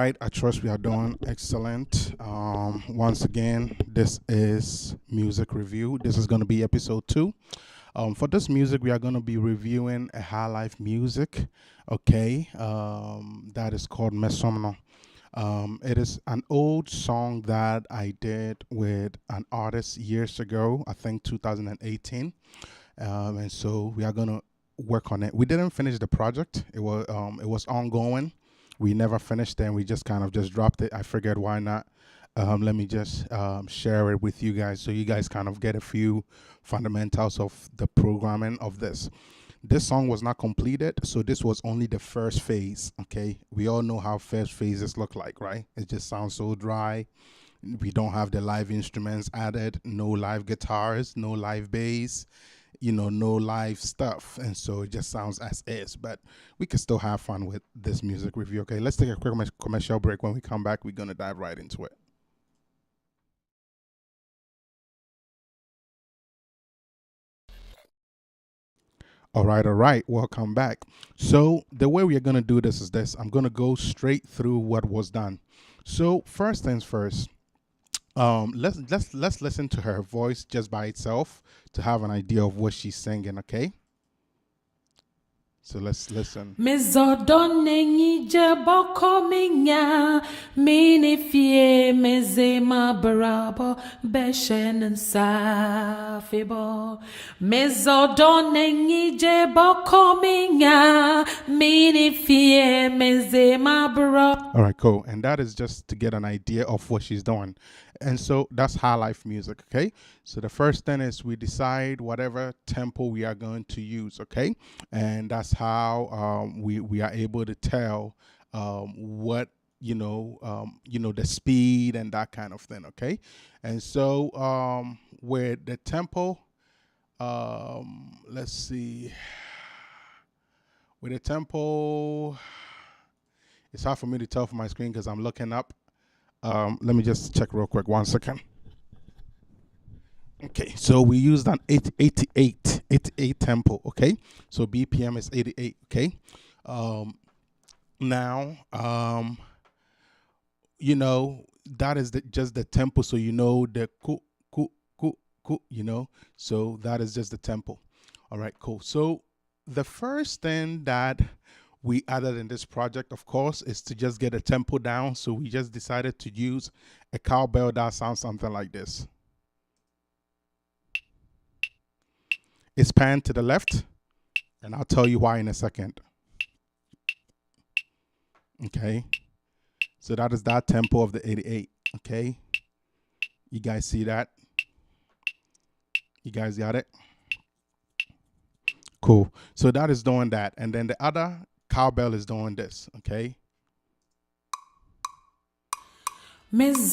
right, I trust we are doing excellent. Once again, this is music review. This is going to be episode 2. For this music, we are going to be reviewing a Highlife music, okay, that is called Mesomorph. It is an old song that I did with an artist years ago, I think 2018, and so we are going to work on it. We didn't finish the project. It was ongoing. We never finished it, and we just kind of just dropped it. I figured, why not? Let me just share it with you guys so you guys kind of get a few fundamentals of the programming of this. This song was not completed, so this was only the first phase, okay? We all know how first phases look like, right? It just sounds so dry. We don't have the live instruments added, no live guitars, no live bass, no live stuff, and so it just sounds as is, but we can still have fun with this music review. Okay, let's take a quick commercial break. When we come back, we're gonna dive right into it. All right, welcome back. So the way we are gonna do this is this. I'm gonna go straight through what was done. So first things first, let's listen to her voice just by itself to have an idea of what she's singing. Okay, so let's listen. Mizodonengi jeboko minya minifie mezema barabo beshen safebo Mizodonengi jeboko minya minifie mezema barabo. All right, cool. And that is just to get an idea of what she's doing. And so that's Highlife music, okay? So the first thing is we decide whatever tempo we are going to use, okay? And that's how we are able to tell what, the speed and that kind of thing, okay? And so with the tempo, let's see. With the tempo, it's hard for me to tell from my screen because I'm looking up. Let me just check real quick. 1 second. Okay, so we used an 88 tempo. Okay, so BPM is 88. Okay, now that is just the tempo. So the ku, so that is just the tempo. All right, cool. So the first thing that we added in this project, of course, is to just get a tempo down. So we just decided to use a cowbell that sounds something like this. It's panned to the left, and I'll tell you why in a second. Okay, so that is that tempo of the 88. Okay, you guys see that? You guys got it? Cool. So that is doing that, and then the other cowbell is doing this, okay? Let's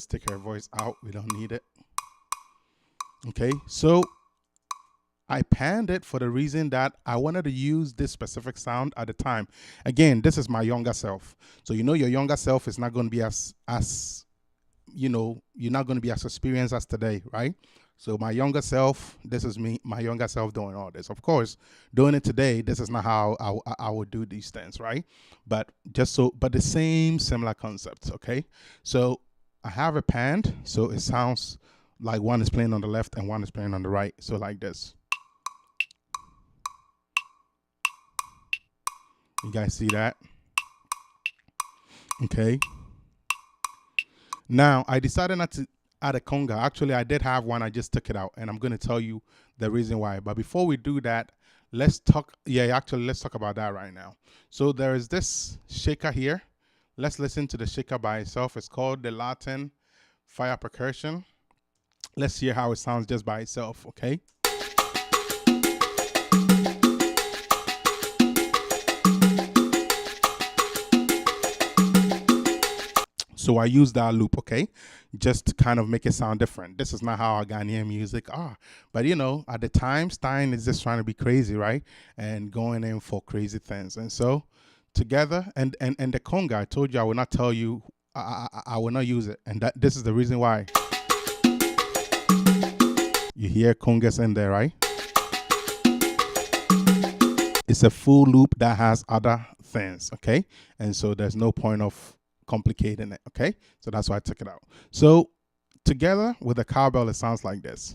take her voice out. We don't need it. Okay, so I panned it for the reason that I wanted to use this specific sound at the time. Again, this is my younger self. So your younger self is not going to be as you're not going to be as experienced as today, right? So my younger self, this is me, my younger self doing all this. Of course, doing it today, this is not how I would do these things, right? But the same similar concepts, okay? So I have it panned, so it sounds like one is playing on the left and one is playing on the right. So like this. You guys see that? Okay. Now, I decided not to add a conga. Actually, I did have one. I just took it out, and I'm going to tell you the reason why. But before we do that, let's talk about that right now. So there is this shaker here. Let's listen to the shaker by itself. It's called the Latin Fire Percussion. Let's hear how it sounds just by itself, okay? So I use that loop, okay, just to kind of make it sound different. This is not how our Ghanaian music are. But, at the time, Stein is just trying to be crazy, right? And going in for crazy things. And so together, and the conga, I told you I will not tell you, I will not use it. And this is the reason why. You hear congas in there, right? It's a full loop that has other things, okay? And so there's no point of complicating it, okay? So that's why I took it out. So together with the cowbell, it sounds like this.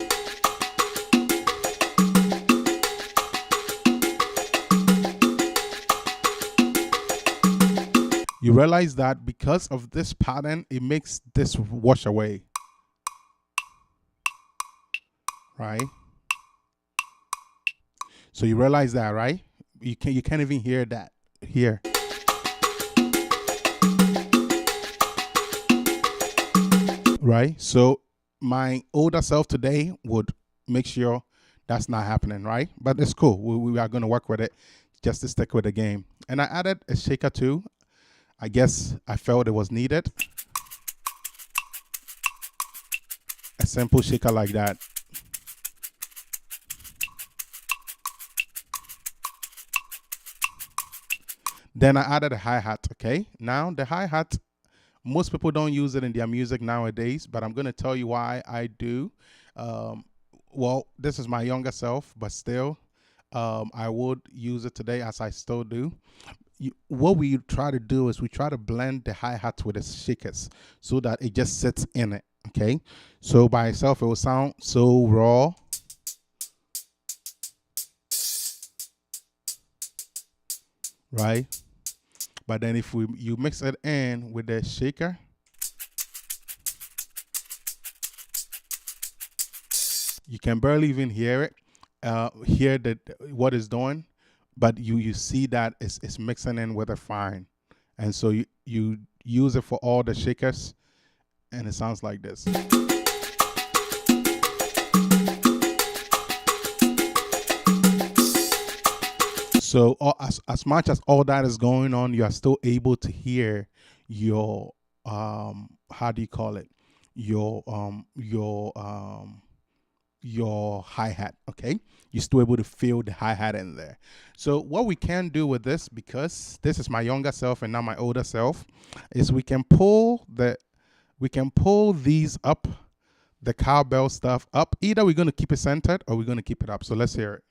You realize that because of this pattern, it makes this wash away, right? So you realize that, right? You can't even hear that here. Right? So my older self today would make sure that's not happening, right? But it's cool. We are going to work with it just to stick with the game. And I added a shaker too. I guess I felt it was needed. A simple shaker like that. Then I added a hi-hat, okay? Now the hi-hat, most people don't use it in their music nowadays, but I'm going to tell you why I do. Well, this is my younger self, but still, I would use it today as I still do. What we try to do is we try to blend the hi-hat with the shakers so that it just sits in it, okay? So by itself, it will sound so raw. Right? But then if you mix it in with the shaker, you can barely even hear it, hear what it's doing, but you see that it's mixing in with it fine. And so you use it for all the shakers, and it sounds like this. So as much as all that is going on, you are still able to hear your how do you call it? Your hi-hat, okay? You're still able to feel the hi-hat in there. So what we can do with this, because this is my younger self and not my older self, is we can pull these up, the cowbell stuff up. Either we're going to keep it centered or we're going to keep it up. So let's hear it.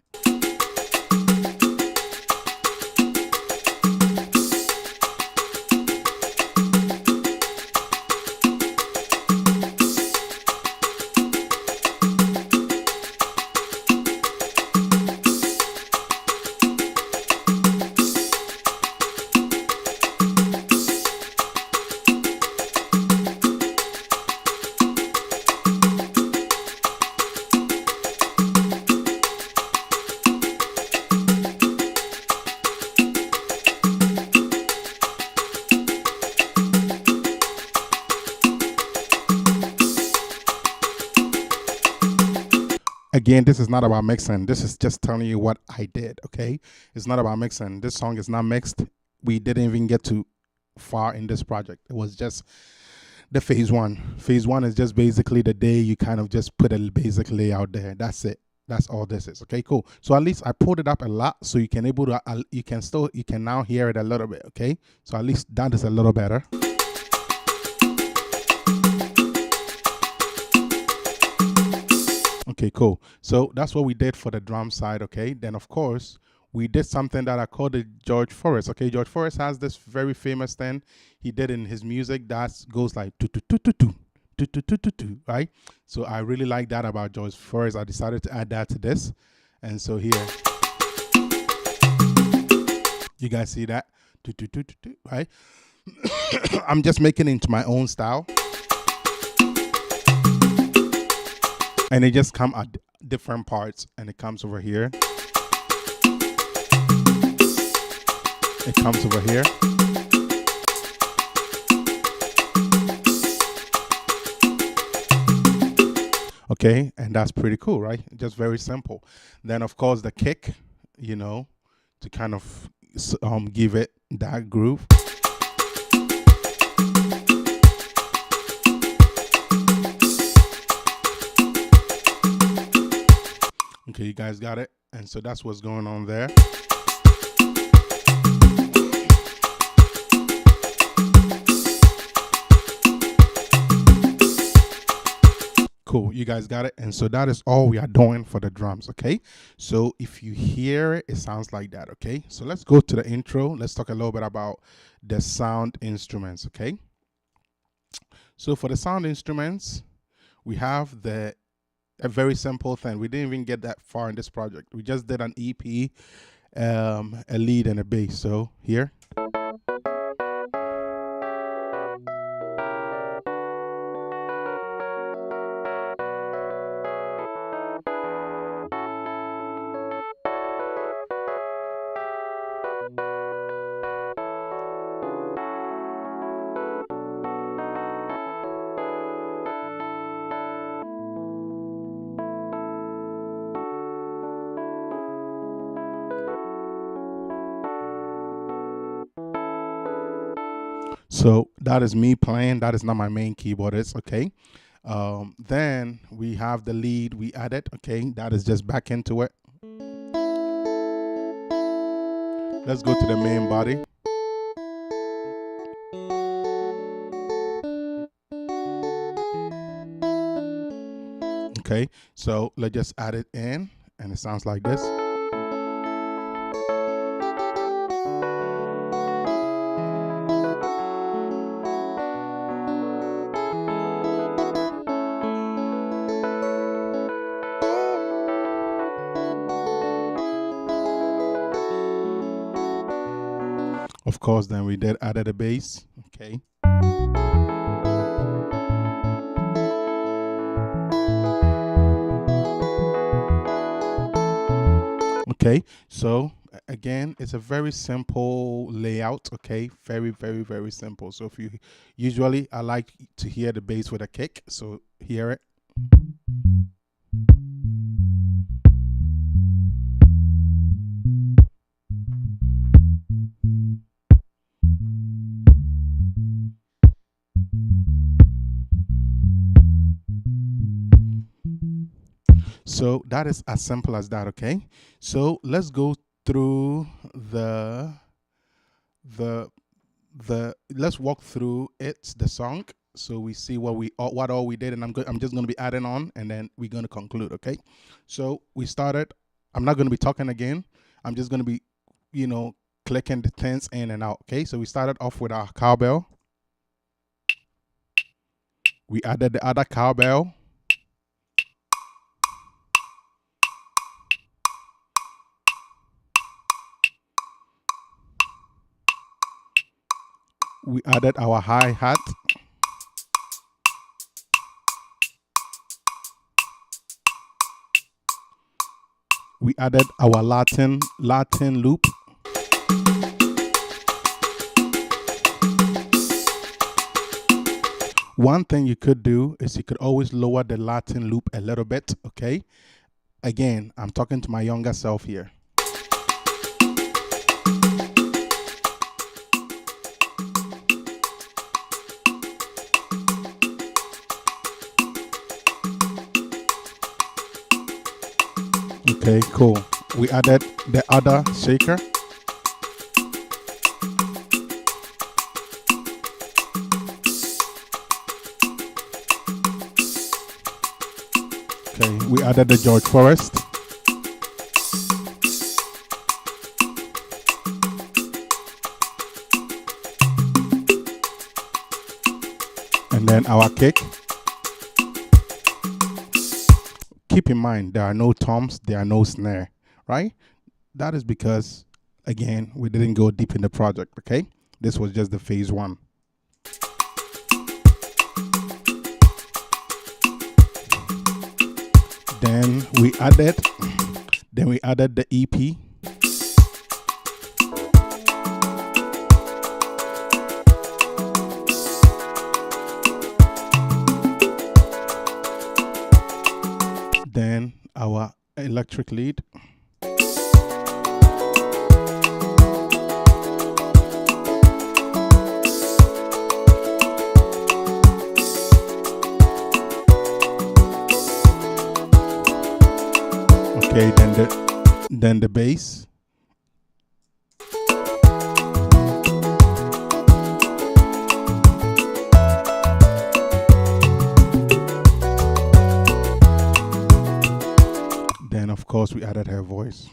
Again, this is not about mixing. This is just telling you what I did, okay? It's not about mixing. This song is not mixed. We didn't even get too far in this project. It was just the phase one. Phase one is just basically the day you kind of just put it basically out there. That's it. That's all this is. Okay, cool. So at least I pulled it up a lot so you can you can now hear it a little bit, okay? So at least that is a little better. Okay, cool. So that's what we did for the drum side, okay? Then, of course, we did something that I called it George Forrest, okay? George Forrest has this very famous thing he did in his music that goes like right? So I really like that about George Forrest. I decided to add that to this. And so here, you guys see that? Right? I'm just making it into my own style. And it just comes at different parts, and it comes over here. It comes over here. Okay, and that's pretty cool, right? Just very simple. Then, of course, the kick, you know, to kind of give it that groove. Okay, you guys got it? And so that's what's going on there. Cool. You guys got it. And so that is all we are doing for the drums. Okay. So if you hear it, it sounds like that. Okay. So let's go to the intro. Let's talk a little bit about the sound instruments. Okay. So for the sound instruments, we have a very simple thing. We didn't even get that far in this project. We just did an EP, a lead and a bass. So here. So that is me playing. That is not my main keyboardist. Okay. Then we have the lead we added. Okay. That is just back into it. Let's go to the main body. Okay. So let's just add it in and it sounds like this. Of course, then we did added a bass. Okay. Okay. So again, it's a very simple layout. Okay. Very, very, very simple. So if you usually I like to hear the bass with a kick. So hear it. So that is as simple as that. Okay. So let's go through let's walk through the song, so we see what all we did, and I'm just going to be adding on, and then we're going to conclude. Okay. So we started. I'm not going to be talking again. I'm just going to be, clicking the things in and out. Okay. So we started off with our cowbell. We added the other cowbell. We added our hi-hat. We added our Latin loop. One thing you could do is you could always lower the Latin loop a little bit. Okay. Again, I'm talking to my younger self here. Okay, cool. We added the other shaker. Okay, we added the George Forest. And then our kick. Keep in mind, there are no toms, there are no snare, right? That is because, again, we didn't go deep in the project, okay? This was just the phase one. Then we added the EP. Then our electric lead. Okay, then the bass. course, we added her voice.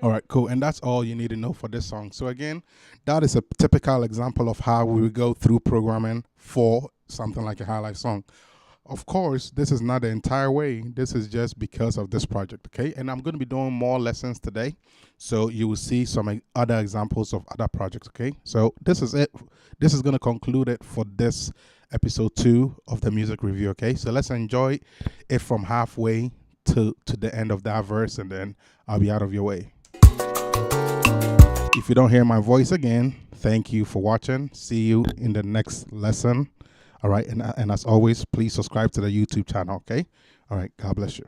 All right, cool. And that's all you need to know for this song. So again, that is a typical example of how we would go through programming for something like a Highlife song. Of course, this is not the entire way. This is just because of this project, okay? And I'm going to be doing more lessons today, so you will see some other examples of other projects, okay? So this is it. This is going to conclude it for this episode 2 of the music review, okay? So let's enjoy it from halfway to the end of that verse, and then I'll be out of your way. If you don't hear my voice again, thank you for watching. See you in the next lesson. All right, and as always, please subscribe to the YouTube channel, okay? All right, God bless you.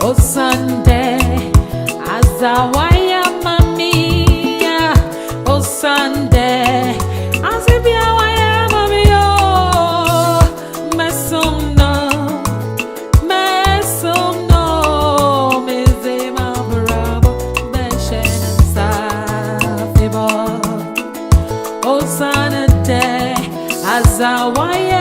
O Sunday, azawaya mamia. O Sunday, azibia mamio. Mesomno, mezema bravo, beshen sa fibo. O Sunday, azawaya.